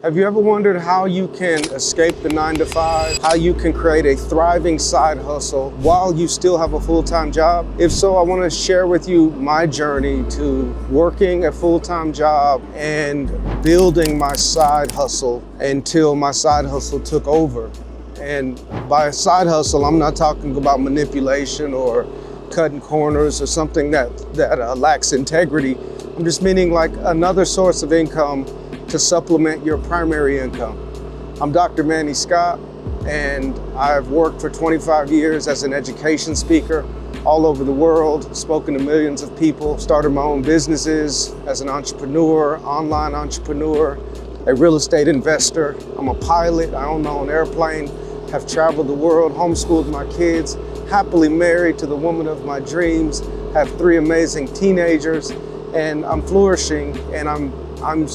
Have you ever wondered how you can escape the 9 to 5? How you can create a thriving side hustle while you still have a full-time job? If so, I want to share with you my journey to working a full-time job and building my side hustle until my side hustle took over. And by side hustle, I'm not talking about manipulation or cutting corners or something that lacks integrity. I'm just meaning like another source of income to supplement your primary income. I'm Dr. Manny Scott, and I've worked for 25 years as an education speaker all over the world, spoken to millions of people, started my own businesses as an entrepreneur, online entrepreneur, a real estate investor. I'm a pilot, I own my own airplane, have traveled the world, homeschooled my kids, happily married to the woman of my dreams, have 3 amazing teenagers, and I'm flourishing, and I'm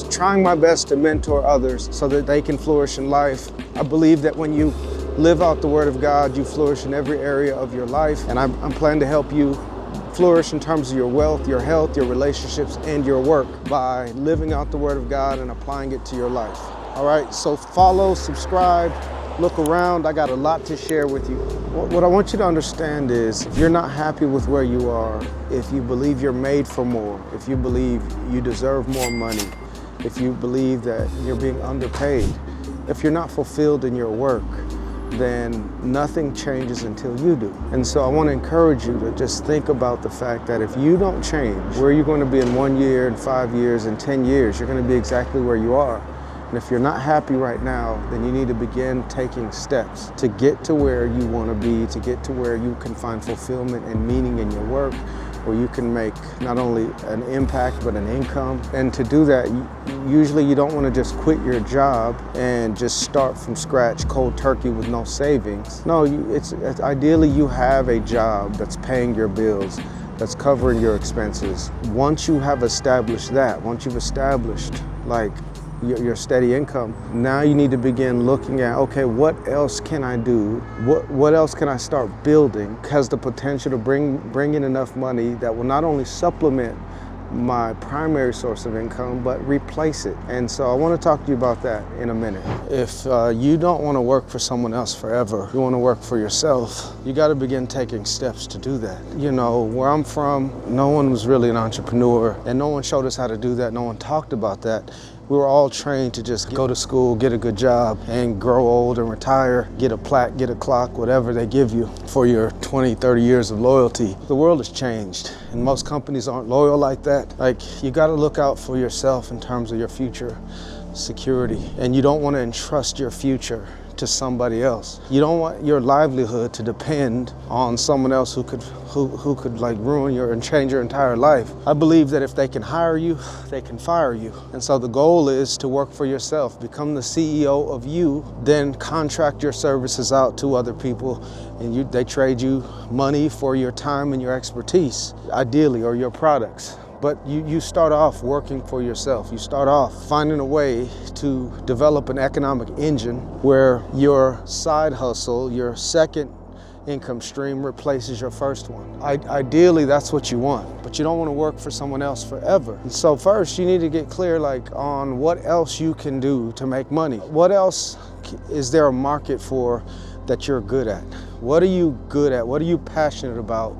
trying my best to mentor others so that they can flourish in life. I believe that when you live out the Word of God, you flourish in every area of your life, and I'm planning to help you flourish in terms of your wealth, your health, your relationships, and your work by living out the Word of God and applying it to your life. All right, so follow, subscribe, look around. I got a lot to share with you. What I want you to understand is if you're not happy with where you are, if you believe you're made for more, if you believe you deserve more money, if you believe that you're being underpaid, if you're not fulfilled in your work, then nothing changes until you do. And so I want to encourage you to just think about the fact that if you don't change, where you're going to be in 1 year, in 5 years, in 10 years, you're going to be exactly where you are. And if you're not happy right now, then you need to begin taking steps to get to where you want to be, to get to where you can find fulfillment and meaning in your work, where you can make not only an impact, but an income. And to do that, usually you don't want to just quit your job and just start from scratch, cold turkey with no savings. No, it's ideally you have a job that's paying your bills, that's covering your expenses. Once you have established that, once you've established like your steady income, now you need to begin looking at, okay, what else can I do? What else can I start building? Has the potential to bring in enough money that will not only supplement my primary source of income, but replace it. And so I want to talk to you about that in a minute. If you don't want to work for someone else forever, you want to work for yourself, you got to begin taking steps to do that. You know, where I'm from, no one was really an entrepreneur, and no one showed us how to do that. No one talked about that. We were all trained to just go to school, get a good job, and grow old and retire, get a plaque, get a clock, whatever they give you for your 20, 30 years of loyalty. The world has changed, and most companies aren't loyal like that. Like, you gotta look out for yourself in terms of your future security, and you don't wanna entrust your future to somebody else. You don't want your livelihood to depend on someone else who could like ruin and change your entire life. I believe that if they can hire you, they can fire you. And so the goal is to work for yourself, become the CEO of you, then contract your services out to other people, and they trade you money for your time and your expertise, ideally, or your products. But you start off working for yourself. You start off finding a way to develop an economic engine where your side hustle, your second income stream, replaces your first one. Ideally, that's what you want, but you don't want to work for someone else forever. And so first, you need to get clear on what else you can do to make money. What else is there a market for that you're good at? What are you good at? What are you passionate about?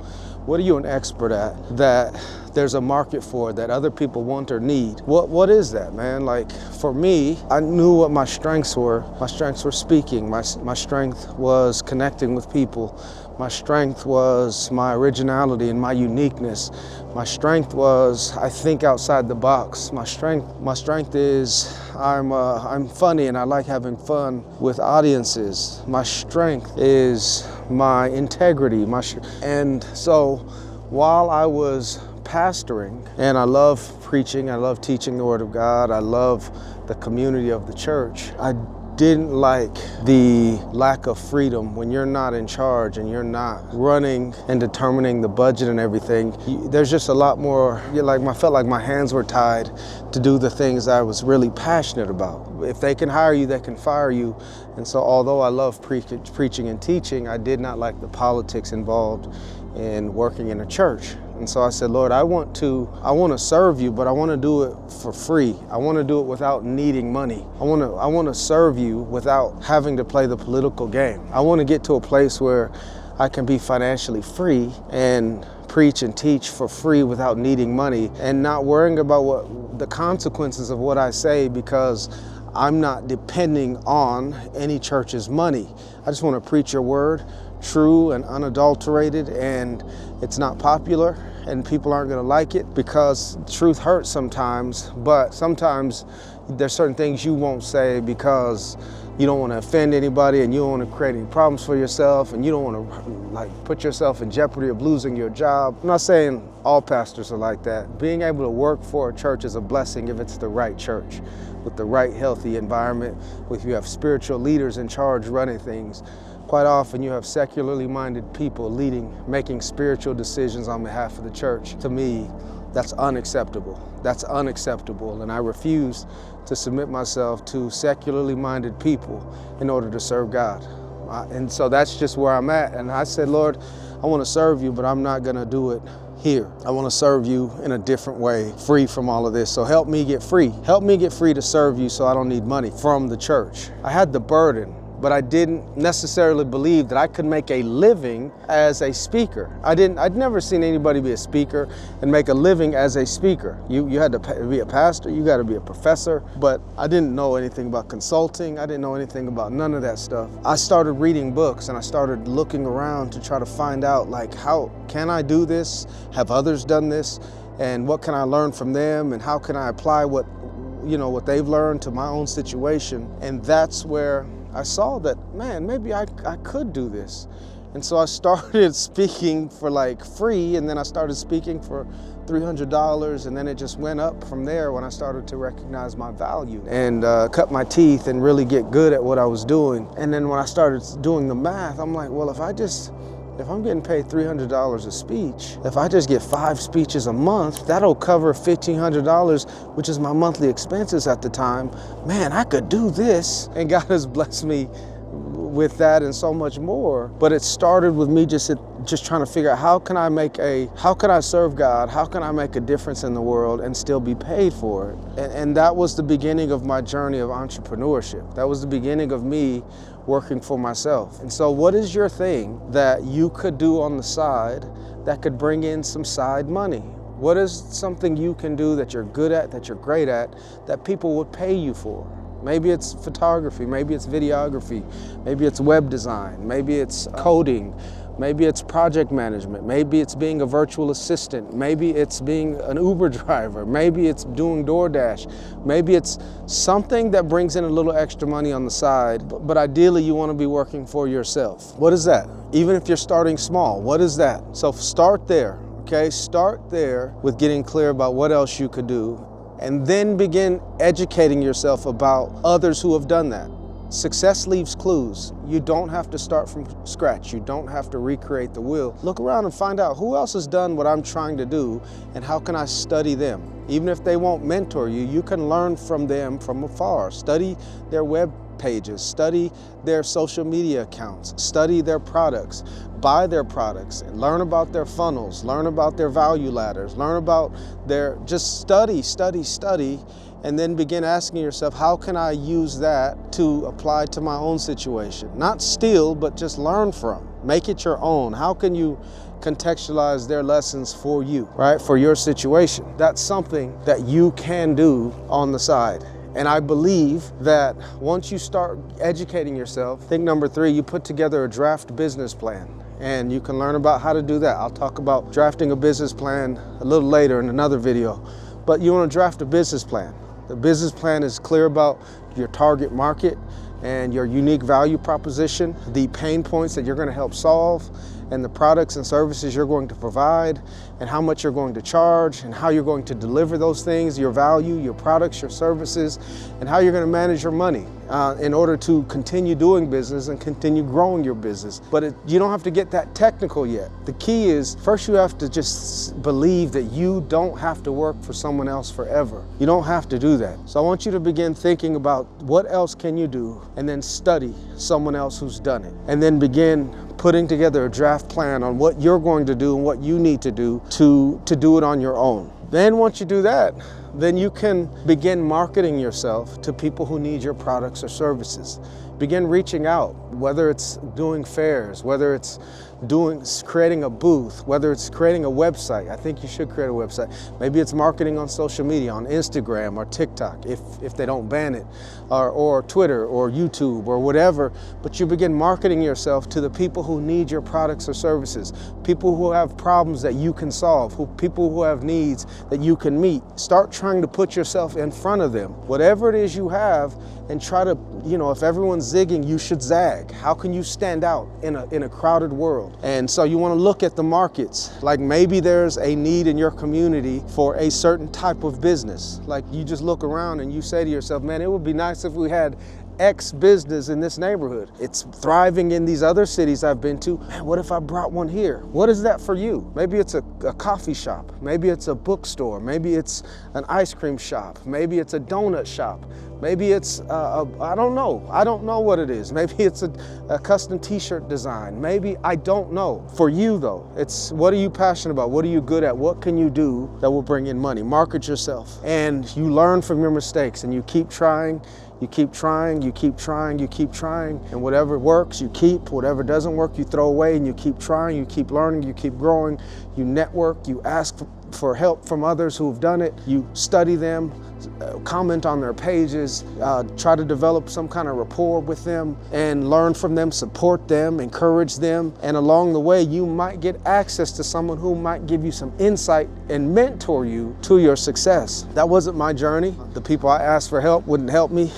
What are you an expert at that there's a market for, that other people want or need? What is that, man? Like, for me, I knew what my strengths were. My strengths were speaking. My strength was connecting with people. My strength was my originality and my uniqueness. My strength was I think outside the box. My strength is I'm funny and I like having fun with audiences. My strength is my integrity. And so while I was pastoring, and I love preaching, I love teaching the Word of God, I love the community of the church, I didn't like the lack of freedom when you're not in charge and you're not running and determining the budget and everything. There's just a lot more, I felt like my hands were tied to do the things I was really passionate about. If they can hire you, they can fire you. And so although I love preaching and teaching, I did not like the politics involved in working in a church. And so I said, Lord, I want to serve you, but I want to do it for free. I want to do it without needing money. I want to serve you without having to play the political game. I want to get to a place where I can be financially free and preach and teach for free without needing money and not worrying about what the consequences of what I say, because I'm not depending on any church's money. I just want to preach your word, true and unadulterated, and it's not popular and people aren't going to like it because truth hurts sometimes, but sometimes there's certain things you won't say because you don't want to offend anybody and you don't want to create any problems for yourself and you don't want to put yourself in jeopardy of losing your job. I'm not saying all pastors are like that. Being able to work for a church is a blessing if it's the right church, with the right healthy environment, if you have spiritual leaders in charge running things. Quite often you have secularly minded people making spiritual decisions on behalf of the church. To me, that's unacceptable. That's unacceptable, and I refuse to submit myself to secularly minded people in order to serve God. And so that's just where I'm at. And I said, Lord, I want to serve you, but I'm not going to do it here. I want to serve you in a different way, free from all of this. So help me get free. Help me get free to serve you so I don't need money from the church. I had the burden, but I didn't necessarily believe that I could make a living as a speaker. I'd never seen anybody be a speaker and make a living as a speaker. You had to be a pastor, you got to be a professor, but I didn't know anything about consulting. I didn't know anything about none of that stuff. I started reading books and I started looking around to try to find out, how can I do this? Have others done this? And what can I learn from them? And how can I apply what they've learned to my own situation? And that's where I saw that, man, maybe I could do this. And so I started speaking for free, and then I started speaking for $300, and then it just went up from there when I started to recognize my value and cut my teeth and really get good at what I was doing. And then when I started doing the math, I'm like, well, if I'm getting paid $300 a speech, if I just get 5 speeches a month, that'll cover $1,500, which is my monthly expenses at the time. Man, I could do this. And God has blessed me with that and so much more. But it started with me just trying to figure out how can I serve God? How can I make a difference in the world and still be paid for it? And that was the beginning of my journey of entrepreneurship. That was the beginning of me working for myself. And so what is your thing that you could do on the side that could bring in some side money? What is something you can do that you're good at, that you're great at, that people would pay you for? Maybe it's photography, maybe it's videography, maybe it's web design, maybe it's coding, maybe it's project management, maybe it's being a virtual assistant, maybe it's being an Uber driver, maybe it's doing DoorDash, maybe it's something that brings in a little extra money on the side, but ideally you want to be working for yourself. What is that? Even if you're starting small, what is that? So start there, okay? Start there with getting clear about what else you could do, and then begin educating yourself about others who have done that. Success leaves clues. You don't have to start from scratch. You don't have to recreate the wheel. Look around and find out who else has done what I'm trying to do and how can I study them. Even if they won't mentor you, you can learn from them from afar. Study their web pages, study their social media accounts, study their products, buy their products, and learn about their funnels, learn about their value ladders, learn about just study, and then begin asking yourself, how can I use that to apply to my own situation? Not steal, but just learn from. Make it your own. How can you contextualize their lessons for you, right? For your situation. That's something that you can do on the side. And I believe that once you start educating yourself, think number 3, you put together a draft business plan. And you can learn about how to do that. I'll talk about drafting a business plan a little later in another video. But you want to draft a business plan. The business plan is clear about your target market and your unique value proposition, the pain points that you're going to help solve, and the products and services you're going to provide, and how much you're going to charge, and how you're going to deliver those things, your value, your products, your services, and how you're going to manage your money. in order to continue doing business and continue growing your business. But you don't have to get that technical yet. The key is, first you have to just believe that you don't have to work for someone else forever. You don't have to do that. So I want you to begin thinking about what else can you do, and then study someone else who's done it. And then begin putting together a draft plan on what you're going to do and what you need to do to do it on your own. Then once you do that, then you can begin marketing yourself to people who need your products or services. Begin reaching out, whether it's doing fairs, whether it's creating a booth, whether it's creating a website. I think you should create a website. Maybe it's marketing on social media, on Instagram or TikTok, if they don't ban it, or Twitter or YouTube or whatever. But you begin marketing yourself to the people who need your products or services, people who have problems that you can solve, people who have needs that you can meet. Start trying to put yourself in front of them, whatever it is you have, and try to, if everyone's zigging, you should zag. How can you stand out in a crowded world? And so you want to look at the markets. Like maybe there's a need in your community for a certain type of business. Like you just look around and you say to yourself, man, it would be nice if we had X business in this neighborhood. It's thriving in these other cities I've been to. Man, what if I brought one here? What is that for you? Maybe it's a coffee shop. Maybe it's a bookstore. Maybe it's an ice cream shop. Maybe it's a donut shop. Maybe it's, I don't know. I don't know what it is. Maybe it's a custom t-shirt design. Maybe, I don't know. For you though, it's what are you passionate about? What are you good at? What can you do that will bring in money? Market yourself. And you learn from your mistakes and you keep trying. You keep trying, you keep trying, you keep trying, and whatever works, you keep. Whatever doesn't work, you throw away, and you keep trying, you keep learning, you keep growing. You network, you ask for help from others who've done it. You study them, comment on their pages, try to develop some kind of rapport with them and learn from them, support them, encourage them. And along the way, you might get access to someone who might give you some insight and mentor you to your success. That wasn't my journey. The people I asked for help wouldn't help me.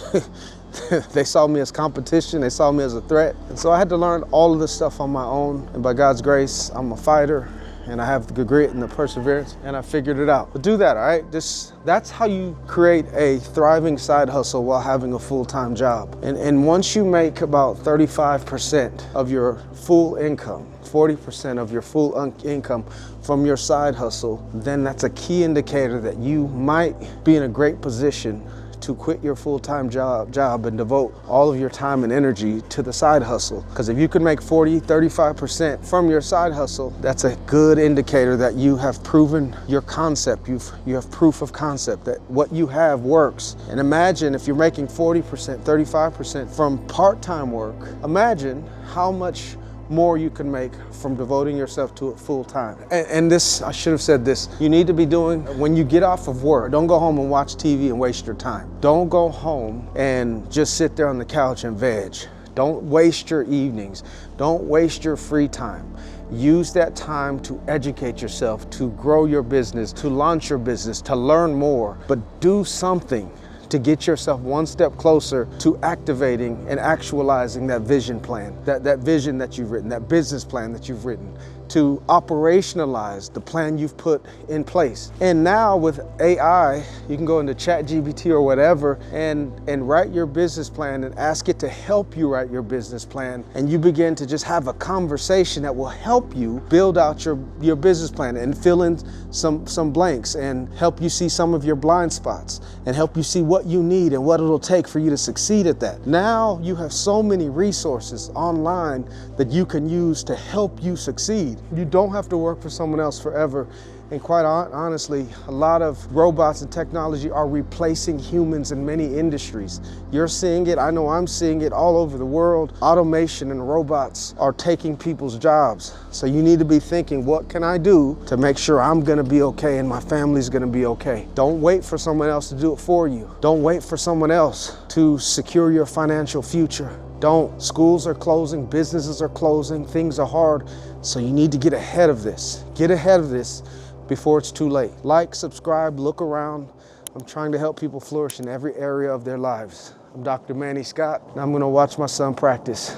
They saw me as competition, they saw me as a threat. And so I had to learn all of this stuff on my own. And by God's grace, I'm a fighter. And I have the grit and the perseverance, and I figured it out. But do that, all right? That's how you create a thriving side hustle while having a full-time job. And once you make about 35% of your full income, 40% of your full income from your side hustle, then that's a key indicator that you might be in a great position to quit your full-time job and devote all of your time and energy to the side hustle. Because if you can make 35% from your side hustle, that's a good indicator that you have proven your concept. You have proof of concept that what you have works. And imagine if you're making 40%, 35% from part-time work, imagine how much more you can make from devoting yourself to it full time. And this, I should have said this, you need to be doing, when you get off of work, don't go home and watch TV and waste your time. Don't go home and just sit there on the couch and veg. Don't waste your evenings. Don't waste your free time. Use that time to educate yourself, to grow your business, to launch your business, to learn more, but do something to get yourself one step closer to activating and actualizing that vision plan, that vision that you've written, that business plan that you've written, to operationalize the plan you've put in place. And now with AI, you can go into ChatGPT or whatever and write your business plan and ask it to help you write your business plan. And you begin to just have a conversation that will help you build out your business plan and fill in some blanks and help you see some of your blind spots and help you see what you need and what it'll take for you to succeed at that. Now you have so many resources online that you can use to help you succeed. You don't have to work for someone else forever. And quite honestly, a lot of robots and technology are replacing humans in many industries. You're seeing it, I know I'm seeing it all over the world. Automation and robots are taking people's jobs. So you need to be thinking, what can I do to make sure I'm gonna be okay and my family's gonna be okay? Don't wait for someone else to do it for you. Don't wait for someone else to secure your financial future. Don't. Schools are closing, businesses are closing, things are hard. So you need to get ahead of this. Get ahead of this before it's too late. Like, subscribe, look around. I'm trying to help people flourish in every area of their lives. I'm Dr. Manny Scott, and I'm gonna watch my son practice.